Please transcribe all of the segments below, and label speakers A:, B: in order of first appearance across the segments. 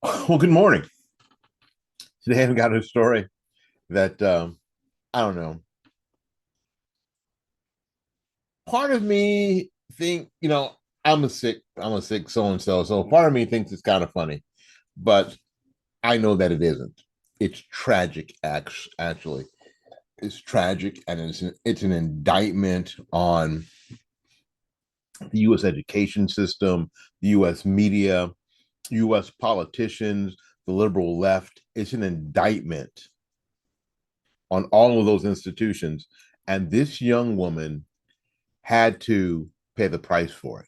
A: Well, good morning. Today I've got a story that I don't know. Part of me think, I'm a sick so and so. So part of me thinks it's kind of funny, but I know that it isn't. It's tragic, actually. It's tragic, and it's an indictment on the U.S. education system, the U.S. media, U.S. politicians, the liberal left. It's an indictment on all of those institutions. And this young woman had to pay the price for it.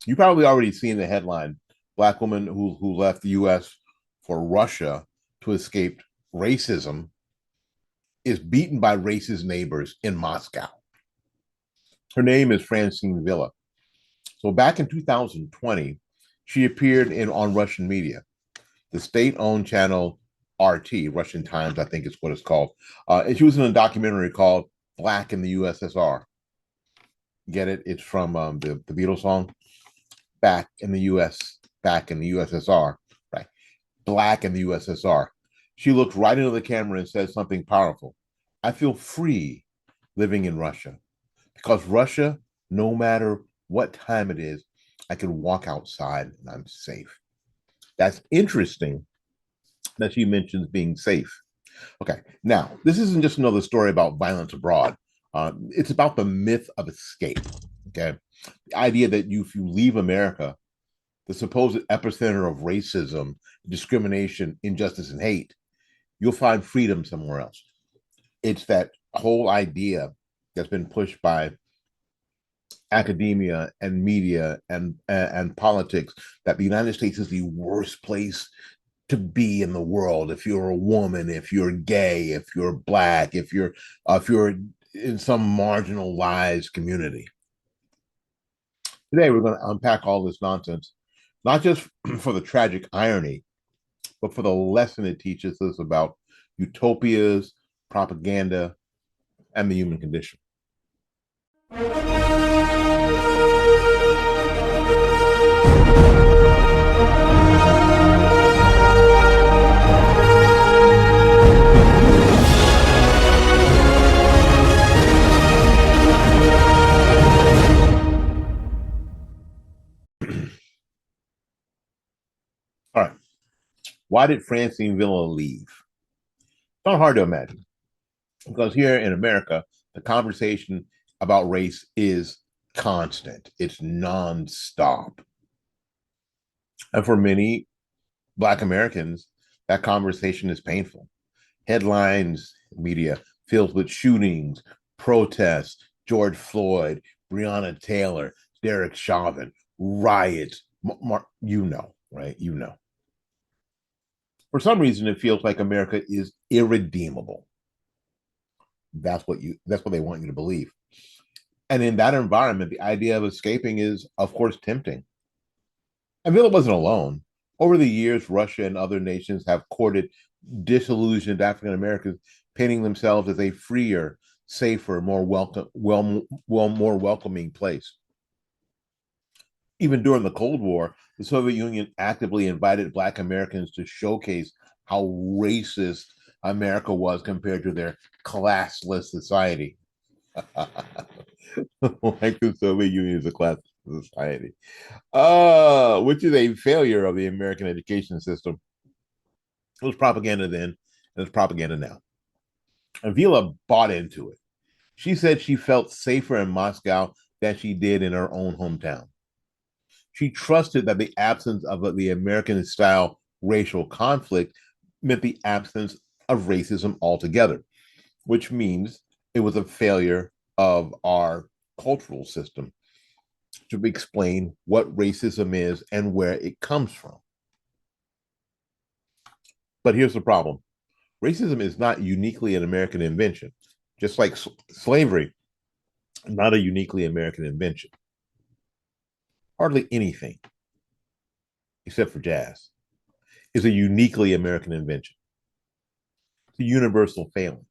A: You probably already seen the headline: Black woman who left the U.S. for Russia to escape racism is beaten by racist neighbors in Moscow. Her name is Francine Villa. So back in 2020, she appeared in on Russian media, the state-owned channel RT, Russian Times, I think is what it's called. And she was in a documentary called Black in the USSR. Get it? It's from the Beatles song, Back in the US, Back in the USSR, right? Black in the USSR. She looked right into the camera and said something powerful. I feel free living in Russia because Russia, no matter what time it is, I can walk outside and I'm safe. That's interesting that she mentions being safe. Okay, now this isn't just another story about violence abroad. It's about the myth of escape. Okay, the idea that if you leave America, the supposed epicenter of racism, discrimination, injustice, and hate, you'll find freedom somewhere else. It's that whole idea that's been pushed by academia and media and politics that the United States is the worst place to be in the world if you're a woman, if you're gay, if you're black, if you're in some marginalized community. Today we're going to unpack all this nonsense, not just for the tragic irony, but for the lesson it teaches us about utopias, propaganda, and the human condition. All right. Why did Francine Villa leave? It's not hard to imagine because here in America, the conversation about race is constant, it's nonstop. And for many Black Americans, that conversation is painful. Headlines, media filled with shootings, protests, George Floyd, Breonna Taylor, Derek Chauvin, riots. Right? You know. For some reason, it feels like America is irredeemable. That's what they want you to believe. And in that environment, the idea of escaping is, of course, tempting. And Villa wasn't alone. Over the years, Russia and other nations have courted disillusioned African Americans, painting themselves as a freer, safer, more welcoming place. Even during the Cold War, the Soviet Union actively invited Black Americans to showcase how racist America was compared to their classless society. Like the Soviet Union is a classless society, which is a failure of the American education system. It was propaganda then, and it's propaganda now. And Vila bought into it. She said she felt safer in Moscow than she did in her own hometown. She trusted that the absence of the American style racial conflict meant the absence of racism altogether, which means it was a failure of our cultural system to explain what racism is and where it comes from. But here's the problem: racism is not uniquely an American invention, just like slavery, not a uniquely American invention. Hardly anything, except for jazz, is a uniquely American invention. It's a universal failing.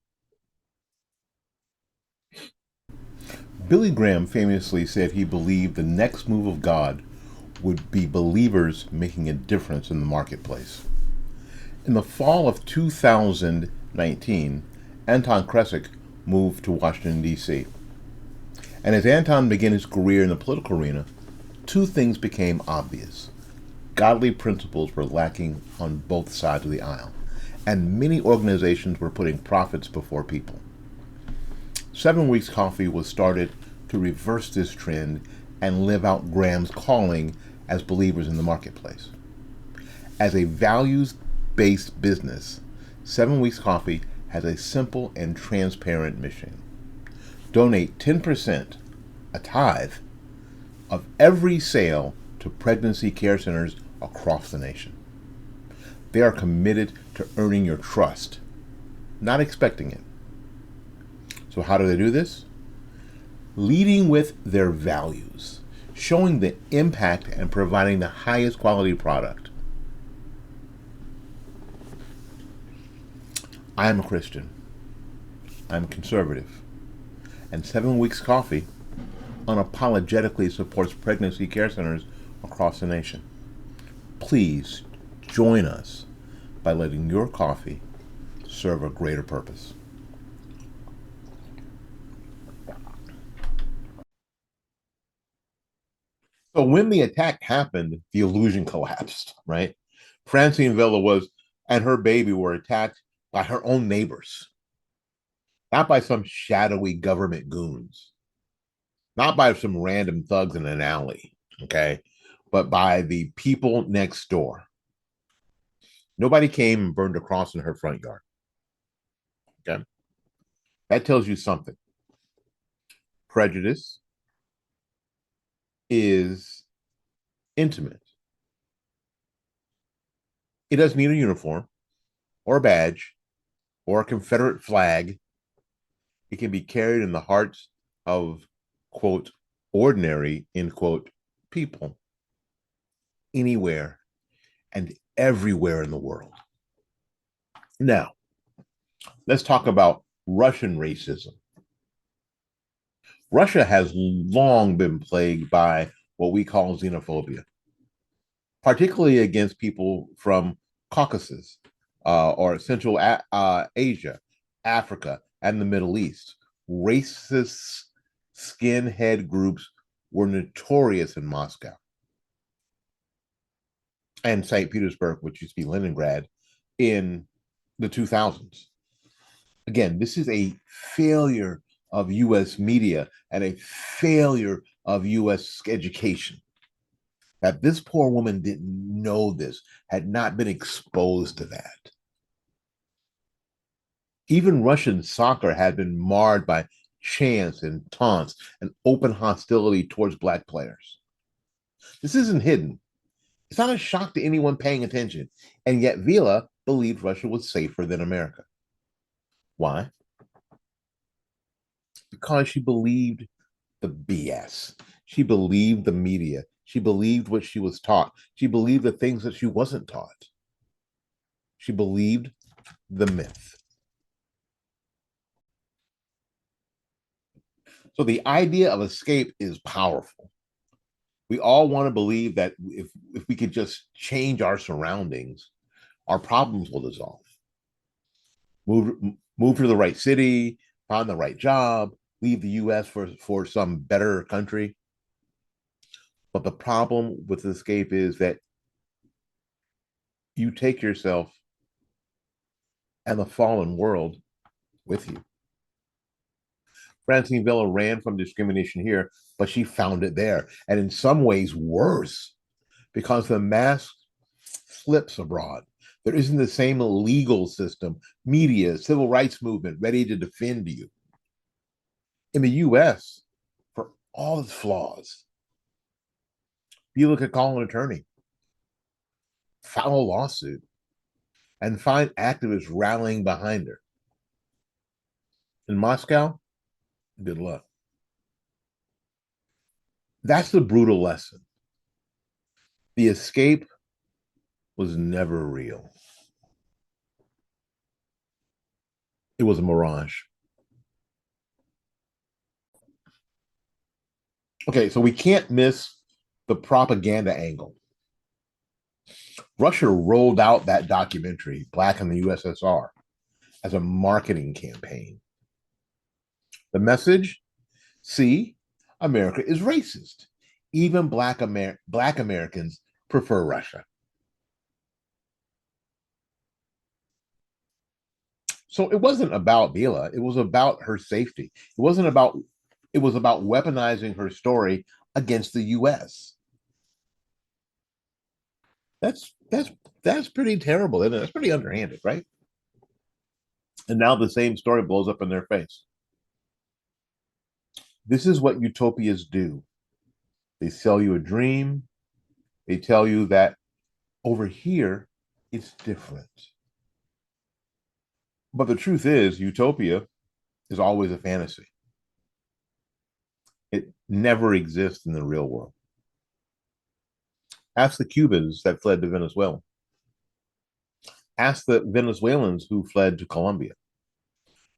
A: Billy Graham famously said he believed the next move of God would be believers making a difference in the marketplace. In the fall of 2019, Anton Kresik moved to Washington, D.C. And as Anton began his career in the political arena, two things became obvious. Godly principles were lacking on both sides of the aisle, and many organizations were putting profits before people. 7 Weeks Coffee was started to reverse this trend and live out Graham's calling as believers in the marketplace. As a values based business, 7 Weeks Coffee has a simple and transparent mission. Donate 10%, a tithe, of every sale to pregnancy care centers across the nation. They are committed to earning your trust, not expecting it. So, how do they do this? Leading with their values, showing the impact and providing the highest quality product. I am a Christian. I'm conservative. And 7 Weeks Coffee unapologetically supports pregnancy care centers across the nation. Please join us by letting your coffee serve a greater purpose. So when the attack happened, the illusion collapsed, right? Francine Villa was and her baby were attacked by her own neighbors, not by some shadowy government goons, not by some random thugs in an alley, okay, but by the people next door. Nobody came and burned a cross in her front yard. Okay. That tells you something. Prejudice is intimate. It doesn't need a uniform or a badge or a Confederate flag. It can be carried in the hearts of, quote, ordinary, end quote, people anywhere and everywhere in the world. Now, let's talk about Russian racism. Russia has long been plagued by what we call xenophobia, particularly against people from Caucasus or Asia, Africa, and the Middle East. Racist skinhead groups were notorious in Moscow and St. Petersburg, which used to be Leningrad, in the 2000s. Again, this is a failure of US media and a failure of US education. That this poor woman didn't know this, had not been exposed to that. Even Russian soccer had been marred by chants and taunts and open hostility towards Black players. This isn't hidden. It's not a shock to anyone paying attention. And yet Vila believed Russia was safer than America. Why? Because she believed the BS. She believed the media. She believed what she was taught. She believed the things that she wasn't taught. She believed the myth. So the idea of escape is powerful. We all want to believe that if we could just change our surroundings, our problems will dissolve. Move, move to the right city, find the right job, leave the US for some better country. But the problem with escape is that you take yourself and the fallen world with you. Francine Villa ran from discrimination here, but she found it there. And in some ways, worse, because the mask slips abroad. There isn't the same legal system, media, civil rights movement ready to defend you. In the US, for all its flaws, you could call an attorney, file a lawsuit, and find activists rallying behind her. In Moscow, good luck. That's the brutal lesson. The escape was never real. It was a mirage. Okay, so we can't miss The propaganda angle. Russia rolled out that documentary, Black in the USSR, as a marketing campaign. The message: see, America is racist. Even Black Americans prefer Russia. So it wasn't about Vila. It was about her safety. It was about weaponizing her story against the US. That's that's pretty terrible, isn't it? That's pretty underhanded, right? And now the same story blows up in their face. This is what utopias do. They sell you a dream. They tell you that over here it's different. But the truth is, utopia is always a fantasy. It never exists in the real world. Ask the Cubans that fled to Venezuela. Ask the Venezuelans who fled to Colombia.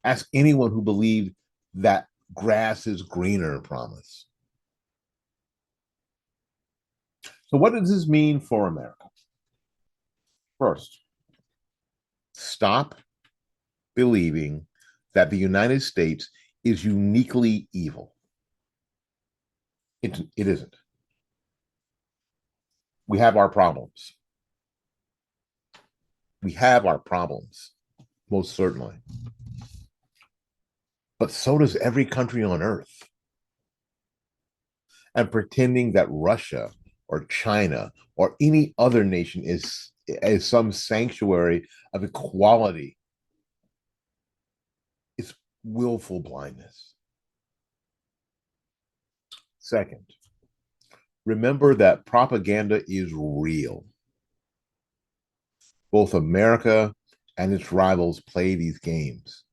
A: Ask anyone who believed that grass is greener promise. So, what does this mean for America? First, stop believing that the United States is uniquely evil. It isn't. We have our problems. We have our problems, most certainly. But so does every country on earth. And pretending that Russia or China or any other nation is some sanctuary of equality is willful blindness. Second, remember that propaganda is real. Both America and its rivals play these games.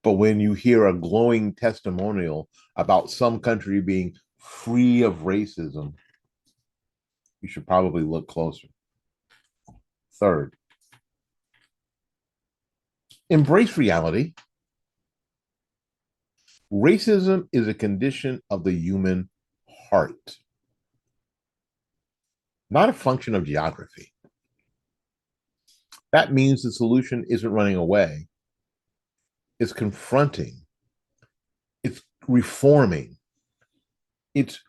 A: But when you hear a glowing testimonial about some country being free of racism, you should probably look closer. Third, embrace reality. Racism is a condition of the human heart, not a function of geography. That means the solution isn't running away, it's confronting, it's reforming, it's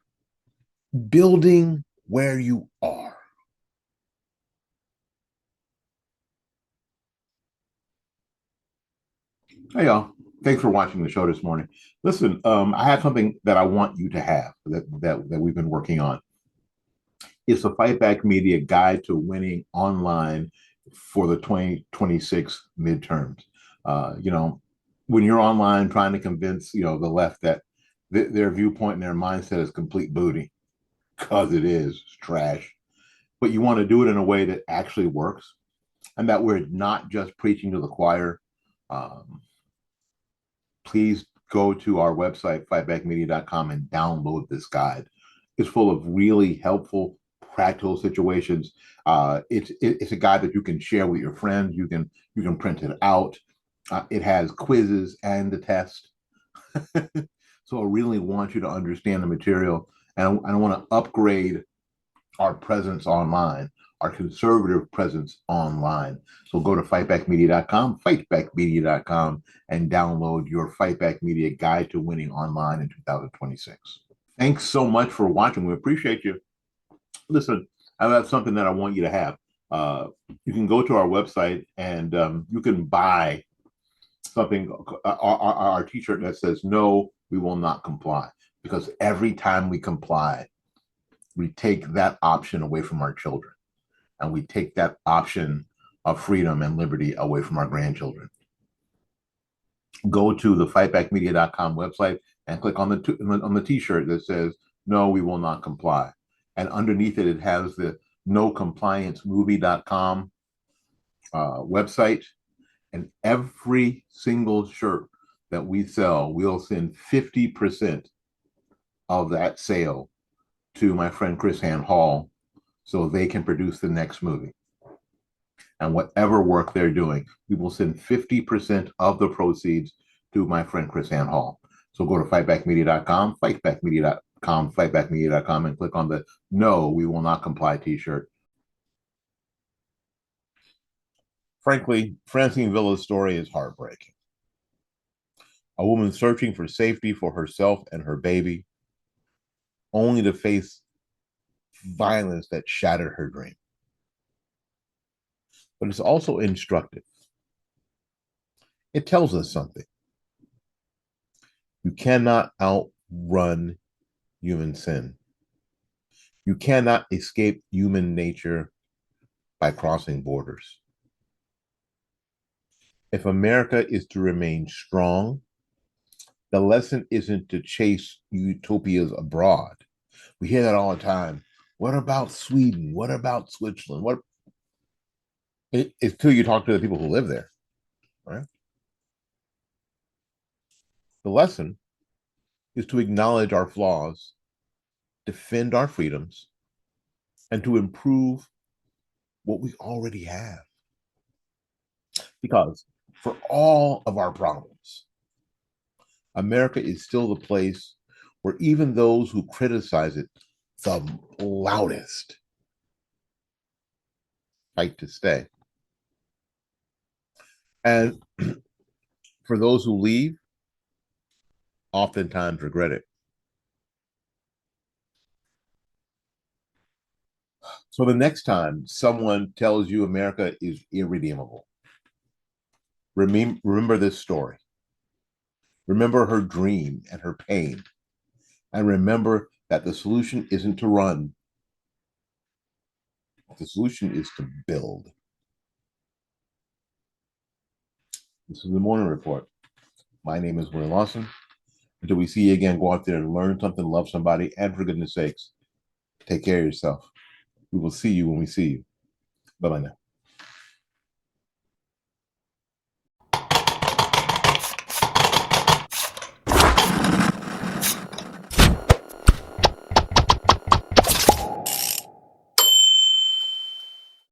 A: building where you are. Hey, y'all. Thanks for watching the show this morning. Listen, I have something that I want you to have that we've been working on. It's a Fight Back Media guide to winning online for the 2026 midterms. You know, when you're online trying to convince, the left that their viewpoint and their mindset is complete booty, because it is, it's trash. But you want to do it in a way that actually works and that we're not just preaching to the choir. Please go to our website, fightbackmedia.com, and download this guide. It's full of really helpful, practical situations. It's a guide that you can share with your friends. You can print it out. It has quizzes and the test. So I really want you to understand the material, and I want to upgrade our presence online, our conservative presence online. So go to fightbackmedia.com, and download your Fight Back Media Guide to Winning Online in 2026. Thanks so much for watching. We appreciate you. Listen, I have something that I want you to have. You can go to our website and you can buy something, our t-shirt that says, "No, we will not comply." Because every time we comply, we take that option away from our children, and we take that option of freedom and liberty away from our grandchildren. Go to the fightbackmedia.com website and click on the t-shirt that says, "No, we will not comply." And underneath it, it has the nocompliancemovie.com website. And every single shirt that we sell, we'll send 50% of that sale to my friend Chris Han Hall so they can produce the next movie. And whatever work they're doing, we will send 50% of the proceeds to my friend Chris Han Hall. So go to fightbackmedia.com, fightbackmedia.com, and click on the "No, we will not comply" T-shirt. Frankly, Francine Villa's story is heartbreaking. A woman searching for safety for herself and her baby, only to face violence that shattered her dream. But it's also instructive. It tells us something. You cannot outrun human sin. You cannot escape human nature by crossing borders. If America is to remain strong, the lesson isn't to chase utopias abroad. We hear that all the time. What about Sweden? What about Switzerland? What it's till you talk to the people who live there, right? The lesson is to acknowledge our flaws, defend our freedoms, and to improve what we already have. Because for all of our problems, America is still the place where even those who criticize it the loudest fight to stay. And for those who leave, oftentimes regret it. So the next time someone tells you America is irredeemable, remember this story. Remember her dream and her pain. And remember that the solution isn't to run. The solution is to build. This is the Morning Report. My name is Willie Lawson. Until we see you again, go out there and learn something, love somebody, and for goodness sakes, take care of yourself. We will see you when we see you. Bye-bye now.